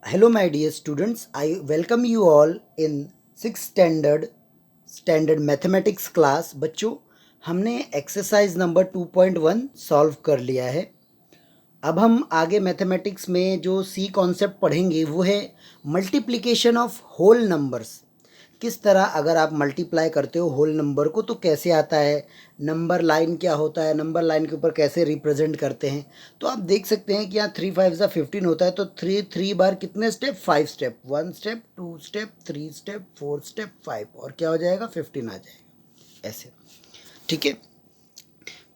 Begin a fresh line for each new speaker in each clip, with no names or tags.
Hello, my dear students. I welcome you all in 6th standard mathematics class. बच्चों, हमने exercise number 2.1 solve कर लिया है। अब हम आगे मैथमेटिक्स में जो सी कॉन्सेप्ट पढ़ेंगे वो है मल्टीप्लिकेशन ऑफ होल नंबर्स। किस तरह अगर आप मल्टीप्लाई करते हो होल नंबर को तो कैसे आता है, नंबर लाइन क्या होता है, नंबर लाइन के ऊपर कैसे रिप्रेजेंट करते हैं। तो आप देख सकते हैं कि यहाँ 3 5 ज़ा 15 होता है, तो थ्री बार कितने step, 5 step, 1 step, 2 step, 3 step, 4 step, 5, और क्या हो जाएगा, 15 आ जाएगा ऐसे। ठीक है,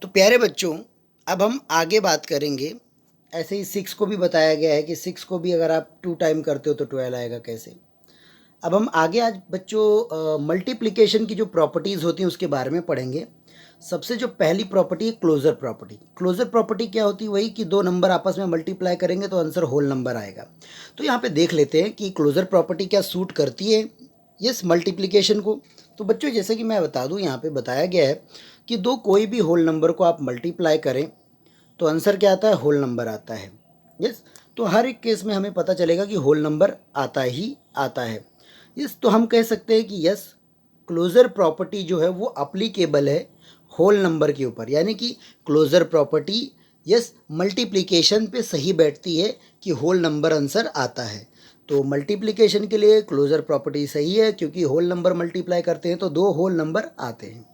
तो प्यारे बच्चों अब हम आगे बात करेंगे। ऐसे ही 6 को भी बताया गया है कि 6 को भी अगर आप 2 टाइम करते हो तो 12 आएगा कैसे। अब हम आगे आज बच्चों मल्टीप्लिकेशन की जो प्रॉपर्टीज़ होती हैं उसके बारे में पढ़ेंगे। सबसे जो पहली प्रॉपर्टी है क्लोज़र प्रॉपर्टी। क्लोज़र प्रॉपर्टी क्या होती है, वही कि दो नंबर आपस में मल्टीप्लाई करेंगे तो आंसर होल नंबर आएगा। तो यहाँ पे देख लेते हैं कि क्लोज़र प्रॉपर्टी क्या सूट करती है यस मल्टीप्लिकेशन को। तो बच्चों जैसे कि मैं बता दूँ, यहाँ पे बताया गया है कि दो कोई भी होल नंबर को आप मल्टीप्लाई करें तो आंसर क्या आता है, होल नंबर आता है। यस, तो हर एक केस में हमें पता चलेगा कि होल नंबर आता ही आता है। यस, तो हम कह सकते हैं कि यस क्लोज़र प्रॉपर्टी जो है वो अप्लीकेबल है होल नंबर के ऊपर, यानी कि क्लोज़र प्रॉपर्टी यस मल्टीप्लिकेशन पे सही बैठती है कि होल नंबर आंसर आता है। तो मल्टीप्लिकेशन के लिए क्लोज़र प्रॉपर्टी सही है, क्योंकि होल नंबर मल्टीप्लाई करते हैं तो दो होल नंबर आते हैं।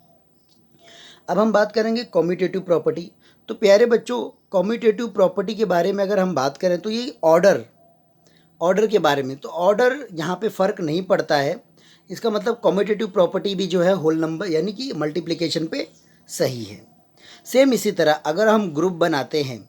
अब हम बात करेंगे कॉम्यूटेटिव प्रॉपर्टी। तो प्यारे बच्चों, कॉम्यूटेटिव प्रॉपर्टी के बारे में अगर हम बात करें तो ये ऑर्डर के बारे में, तो ऑर्डर यहाँ पे फ़र्क नहीं पड़ता है। इसका मतलब कॉम्यूटेटिव प्रॉपर्टी भी जो है होल नंबर यानी कि मल्टीप्लिकेशन पे सही है। सेम इसी तरह अगर हम ग्रुप बनाते हैं,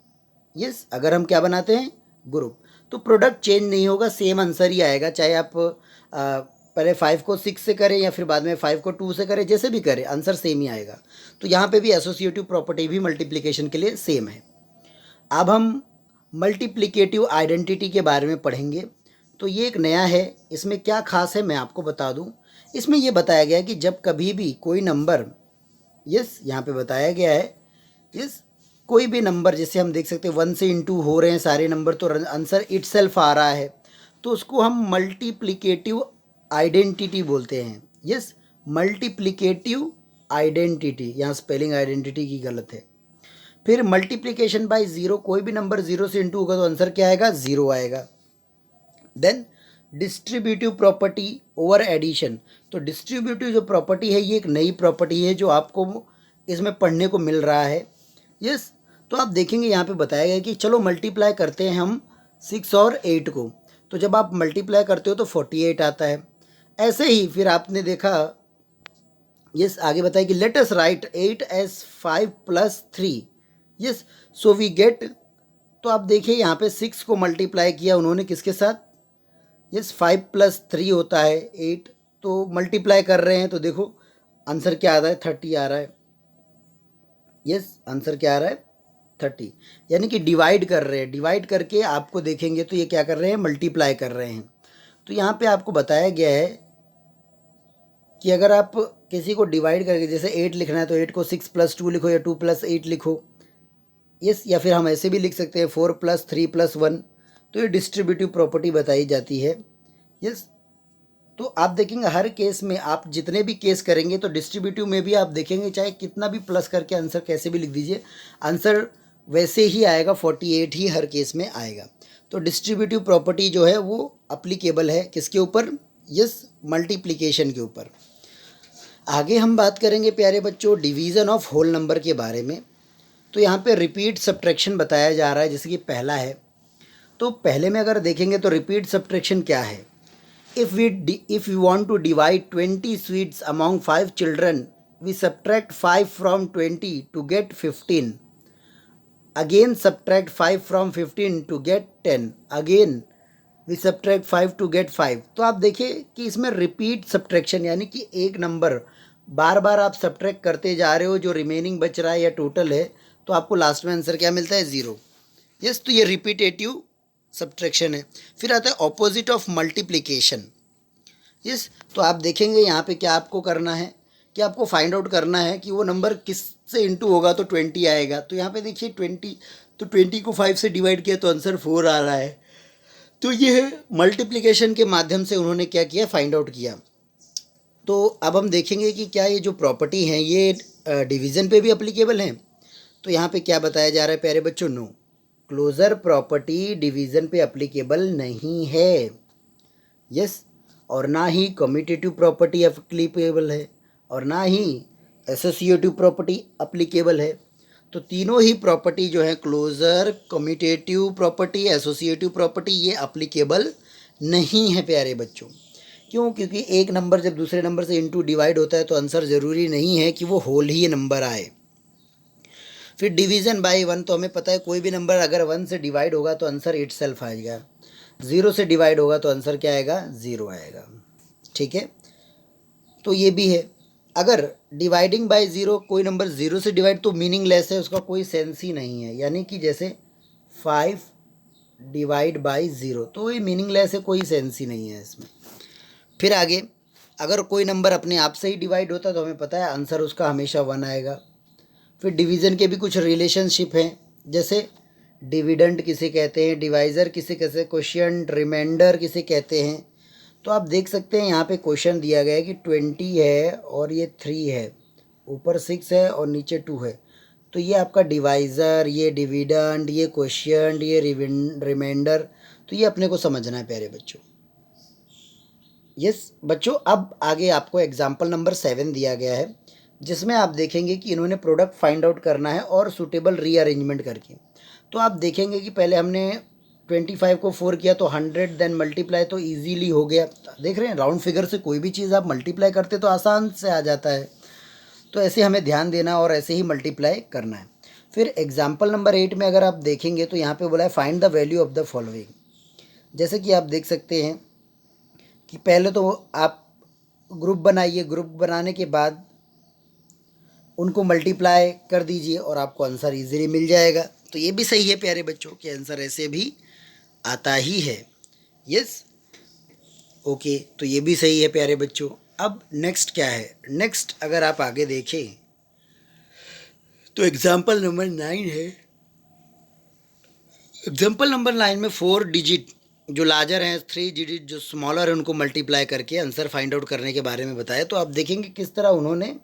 यस अगर हम क्या बनाते हैं, ग्रुप, तो प्रोडक्ट चेंज नहीं होगा, सेम आंसर ही आएगा। चाहे आप पहले 5 को 6 से करें या फिर बाद में 5 को 2 से करें, जैसे भी करें आंसर सेम ही आएगा। तो यहाँ पे भी एसोसिएटिव प्रॉपर्टी भी मल्टीप्लिकेशन के लिए सेम है। अब हम मल्टीप्लिकेटिव आइडेंटिटी के बारे में पढ़ेंगे। तो ये एक नया है, इसमें क्या खास है मैं आपको बता दूं। इसमें ये बताया गया है कि जब कभी भी कोई नंबर, यस यहाँ पे बताया गया है, यस कोई भी नंबर जैसे हम देख सकते हैं 1 से इंटू हो रहे हैं सारे नंबर तो आंसर इटसेल्फ आ रहा है, तो उसको हम मल्टीप्लिकेटिव आइडेंटिटी बोलते हैं। यस, मल्टीप्लिकेटिव आइडेंटिटी, यहाँ स्पेलिंग आइडेंटिटी की गलत है। फिर मल्टीप्लिकेशन बाय ज़ीरो, कोई भी नंबर ज़ीरो से इंटू होगा तो आंसर क्या आएगा, ज़ीरो आएगा। Then distributive property over addition. तो डिस्ट्रीब्यूटिव जो प्रॉपर्टी है ये एक नई प्रॉपर्टी है जो आपको इसमें पढ़ने को मिल रहा है। यस, तो आप देखेंगे यहाँ पे बताया गया कि चलो मल्टीप्लाई करते हैं हम 6 और 8 को, तो जब आप मल्टीप्लाई करते हो तो 48 आता है। ऐसे ही फिर आपने देखा, यस आगे बताया कि let us write 8 as 5 plus 3, yes so we get. तो आप देखिए यहाँ पे 6 को मल्टीप्लाई किया उन्होंने किसके साथ, यस 5 प्लस 3 होता है 8, तो मल्टीप्लाई कर रहे हैं तो देखो आंसर क्या आ रहा है, 30 आ रहा है। यस आंसर क्या आ रहा है, 30, यानी कि डिवाइड कर रहे हैं, डिवाइड करके आपको देखेंगे तो ये क्या कर रहे हैं, मल्टीप्लाई कर रहे हैं। तो यहाँ पे आपको बताया गया है कि अगर आप किसी को डिवाइड करके, जैसे 8 लिखना है तो 8 को 6 प्लस 2 लिखो या 2 प्लस 8 लिखो। यस, या फिर हम ऐसे भी लिख सकते हैं 4 प्लस 3 प्लस 1। तो ये डिस्ट्रीब्यूटिव प्रॉपर्टी बताई जाती है। यस, तो आप देखेंगे हर केस में आप जितने भी केस करेंगे तो डिस्ट्रीब्यूटिव में भी आप देखेंगे चाहे कितना भी प्लस करके आंसर कैसे भी लिख दीजिए, आंसर वैसे ही आएगा, 48 ही हर केस में आएगा। तो डिस्ट्रीब्यूटिव प्रॉपर्टी जो है वो अप्लीकेबल है किसके ऊपर, यस मल्टीप्लिकेशन के ऊपर। आगे हम बात करेंगे प्यारे बच्चों डिवीज़न ऑफ होल नंबर के बारे में। तो यहाँ पे रिपीट सब्ट्रैक्शन बताया जा रहा है, जैसे कि पहला है। तो पहले में अगर देखेंगे तो रिपीट सब्ट्रैक्शन क्या है, if we want to divide 20 sweets among 5 children, we subtract 5 from 20 to get 15, again subtract 5 from 15 to get 10, again we subtract 5 to get 5। तो आप देखिए कि इसमें रिपीट सब्ट्रैक्शन यानी कि एक नंबर बार बार आप सब्ट्रैक्ट करते जा रहे हो, जो रिमेनिंग बच रहा है या टोटल है, तो आपको लास्ट में आंसर क्या मिलता है, ज़ीरो। यस, तो ये रिपीटेटिव सब्ट्रैक्शन है। फिर आता है ऑपोजिट ऑफ मल्टीप्लिकेशन। यस, तो आप देखेंगे यहाँ पे क्या आपको करना है कि आपको फाइंड आउट करना है कि वो नंबर किस से इंटू होगा तो 20 आएगा। तो यहाँ पे देखिए 20, तो 20 को 5 से डिवाइड किया तो आंसर 4 आ रहा है। तो ये मल्टीप्लिकेशन के माध्यम से उन्होंने क्या किया, फाइंड आउट किया। तो अब हम देखेंगे कि क्या ये जो प्रॉपर्टी हैं ये डिवीज़न पे भी अप्लीकेबल हैं। तो यहाँ पे क्या बताया जा रहा है प्यारे बच्चों, नो, क्लोजर प्रॉपर्टी डिवीज़न पे अप्लीकेबल नहीं है, यस। और ना ही कम्यूटेटिव प्रॉपर्टी अप्लीकेबल है और ना ही एसोसिएटिव प्रॉपर्टी अप्लीकेबल है। तो तीनों ही प्रॉपर्टी जो है, closure, commutative property, associative property, ये अप्लीकेबल नहीं है प्यारे बच्चों। क्यों? क्योंकि एक नंबर जब दूसरे नंबर से इनटू डिवाइड होता है तो आंसर ज़रूरी नहीं है कि वो होल ही नंबर आए। फिर डिवीज़न बाय वन, तो हमें पता है कोई भी नंबर अगर वन से डिवाइड होगा तो आंसर इट सेल्फ आएगा, ज़ीरो से डिवाइड होगा तो आंसर क्या आएगा, ज़ीरो आएगा। ठीक है, तो ये भी है। अगर डिवाइडिंग बाय ज़ीरो, कोई नंबर ज़ीरो से डिवाइड, तो मीनिंगलेस है, उसका कोई सेंस ही नहीं है। यानी कि जैसे 5 डिवाइड बाय ज़ीरो, तो ये मीनिंगलेस है, कोई सेंस ही नहीं है इसमें। फिर आगे, अगर कोई नंबर अपने आप से ही डिवाइड होता तो हमें पता है आंसर उसका हमेशा वन आएगा। फिर डिवीज़न के भी कुछ रिलेशनशिप हैं, जैसे डिविडेंड किसे कहते हैं, डिवाइज़र किसे कहते हैं, क्वोशिएंट, रिमाइंडर किसे कहते हैं। तो आप देख सकते हैं यहाँ पे क्वेश्चन दिया गया है कि 20 है और ये 3 है, ऊपर 6 है और नीचे 2 है। तो ये आपका डिवाइज़र, ये डिविडेंड, ये क्वोशिएंट, ये रिमाइंडर, तो ये अपने को समझना है प्यारे बच्चों। यस बच्चों, अब आगे आपको एग्जाम्पल नंबर 7 दिया गया है, जिसमें आप देखेंगे कि इन्होंने प्रोडक्ट फाइंड आउट करना है और सूटेबल रीअरेंजमेंट करके। तो आप देखेंगे कि पहले हमने 25 को 4 किया तो 100, देन मल्टीप्लाई, तो इजीली हो गया। देख रहे हैं, राउंड फिगर से कोई भी चीज़ आप मल्टीप्लाई करते तो आसान से आ जाता है। तो ऐसे हमें ध्यान देना और ऐसे ही मल्टीप्लाई करना है। फिर एग्जाम्पल नंबर 8 में अगर आप देखेंगे तो यहाँ पे बोला है find the value of the following. जैसे कि आप देख सकते हैं कि पहले तो आप ग्रुप बनाइए, ग्रुप बनाने के बाद उनको मल्टीप्लाई कर दीजिए और आपको आंसर इजीली मिल जाएगा। तो ये भी सही है प्यारे बच्चों कि आंसर ऐसे भी आता ही है। यस, ओके, तो ये भी सही है प्यारे बच्चों। अब नेक्स्ट क्या है, नेक्स्ट अगर आप आगे देखें तो एग्जाम्पल नंबर 9 है। एग्जाम्पल नंबर 9 में 4 डिजिट जो लार्जर हैं, 3 डिजिट जो स्मॉलर है, उनको मल्टीप्लाई करके आंसर फाइंड आउट करने के बारे में बताया। तो आप देखेंगे किस तरह उन्होंने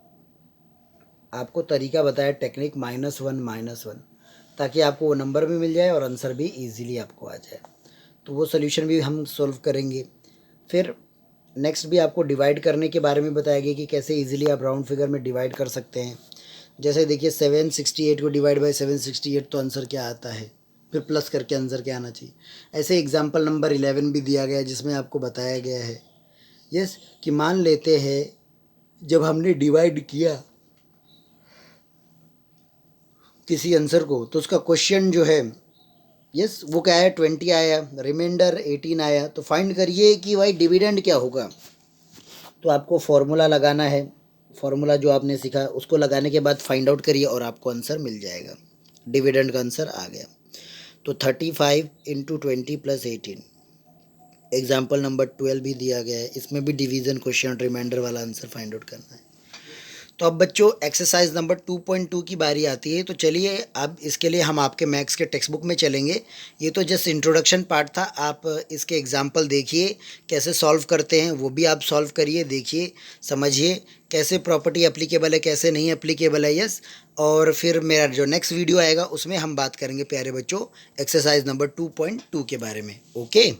आपको तरीका बताया, टेक्निक -1 ताकि आपको वो नंबर भी मिल जाए और आंसर भी इजीली आपको आ जाए। तो वो सोल्यूशन भी हम सॉल्व करेंगे। फिर नेक्स्ट भी आपको डिवाइड करने के बारे में बताया गया कि कैसे इजीली आप राउंड फिगर में डिवाइड कर सकते हैं। जैसे देखिए 768 को डिवाइड बाय 768, तो आंसर क्या आता है, फिर प्लस करके आंसर क्या आना चाहिए। ऐसे एग्जाम्पल नंबर 11 भी दिया गया है, जिसमें आपको बताया गया है यस कि मान लेते हैं जब हमने डिवाइड किया किसी आंसर को, तो उसका क्वेश्चन जो है यस वो क्या है, 20 आया, रिमाइंडर 18 आया। तो फाइंड करिए कि भाई डिविडेंड क्या होगा। तो आपको फॉर्मूला लगाना है, फॉर्मूला जो आपने सीखा उसको लगाने के बाद फाइंड आउट करिए और आपको आंसर मिल जाएगा। डिविडेंड का आंसर आ गया। तो 35 इंटू 20 प्लस 18। एग्जाम्पल नंबर 12 भी दिया गया है, इसमें भी डिवीज़न, क्वेश्चन, रिमाइंडर वाला आंसर फाइंड आउट करना है। तो अब बच्चों एक्सरसाइज नंबर 2.2 की बारी आती है। तो चलिए अब इसके लिए हम आपके मैथ्स के टेक्स्ट बुक में चलेंगे। ये तो जस्ट इंट्रोडक्शन पार्ट था, आप इसके एग्जाम्पल देखिए कैसे सॉल्व करते हैं, वो भी आप सॉल्व करिए, देखिए, समझिए कैसे प्रॉपर्टी एप्लीकेबल है, कैसे नहीं एप्लीकेबल है। यस, और फिर मेरा जो नेक्स्ट वीडियो आएगा उसमें हम बात करेंगे प्यारे बच्चों एक्सरसाइज नंबर 2.2 के बारे में। ओके।